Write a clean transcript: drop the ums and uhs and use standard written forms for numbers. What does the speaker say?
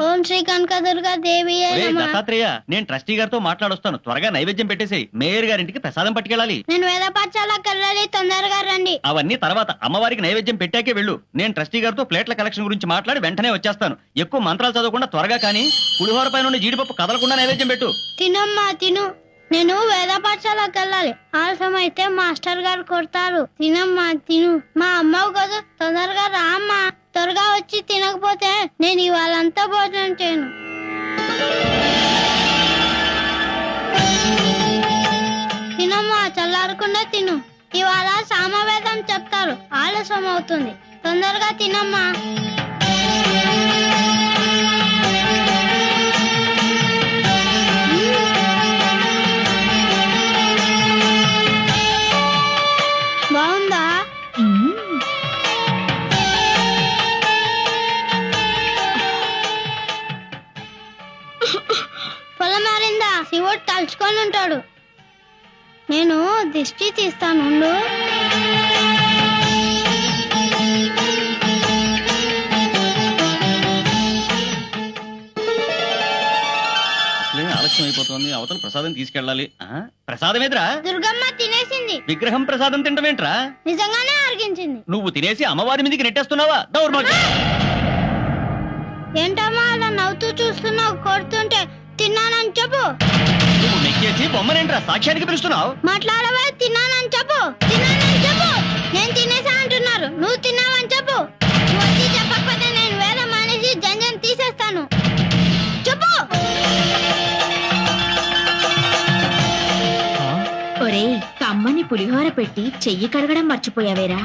ఓం శ్రీ కనకదుర్గా దేవి దత్తాత్రేయ, నేను ట్రస్టీ గారితో మాట్లాడొస్తాను. త్వరగా నైవేద్యం పెట్టేసి మేయర్ గారింటికి ప్రసాదం పట్టుకెళ్ళాలి. నేను వేద పాఠశాలకు వెళ్ళాలి, తొందరగా రండి. అవన్నీ తర్వాత, అమ్మవారికి నైవేద్యం పెట్టాకే వెళ్ళు. నేను ట్రస్టీ గారితో ప్లేట్ల కలెక్షన్ గురించి మాట్లాడి వెంటనే వచ్చేస్తాను. ఎక్కువ మంత్రాలు చదవకుండా త్వరగా కానీ పులిహోర పై నుండి జీడిపప్పు కదలకుండా నైవేద్యం పెట్టు. తినమ్మా తిను. నేను వేద పాఠశాలకు వెళ్ళాలి, ఆలస్యం అయితే మాస్టర్ గారు కొడతారు. తినమ్మా తిను. మా అమ్మవు కదా, తొందరగా రా అమ్మా. త్వరగా వచ్చి తినకపోతే నేను ఇవాళంతా భోజనం చేయను. తినమ్మా, చల్లారకుండా తిను. ఇవాళ సామవేదం చెప్తారు, ఆలస్యం అవుతుంది. తొందరగా తినమ్మా. బాగుందా? పొలం మారిందా? శివుడు తలుచుకొని ఉంటాడు. నేను దిష్టి తీస్తాను. ఆలస్యం అయిపోతుంది, అవతల ప్రసాదం తీసుకెళ్ళాలి. ప్రసాదం ఎదురా? దుర్గమ్మ తినేసింది. విగ్రహం ప్రసాదం తింటమేంట్రా? నిజంగానే అరిగించింది. నువ్వు తినేసి అమ్మవారి మీదకి నెట్టేస్తున్నావా? దౌర్భాగ్యం! ఏంటమ్మా అలా నవ్వుతూ చూస్తున్నావు? కొడుతుంటే తిన్నానని చెప్పు. నువ్వు నెక్కేసి బొమ్మనేంట్రా సాక్ష్యానికి పిలుస్తున్నావు? మాట్లాడవా? తిన్నానని చెప్పు. తిన్నానని చెప్పు. నేను తినేసా అంటున్నారు, నువ్వు తిన్నావని చెప్పు. నువ్వు వచ్చి చెప్పకపోతే నేను వేదం మానేసి జంజం తీసేస్తాను. చెప్పు. ఒరేయ్, కమ్మని పులిహోర పెట్టి చెయ్యి కడగడం మర్చిపోయావేరా?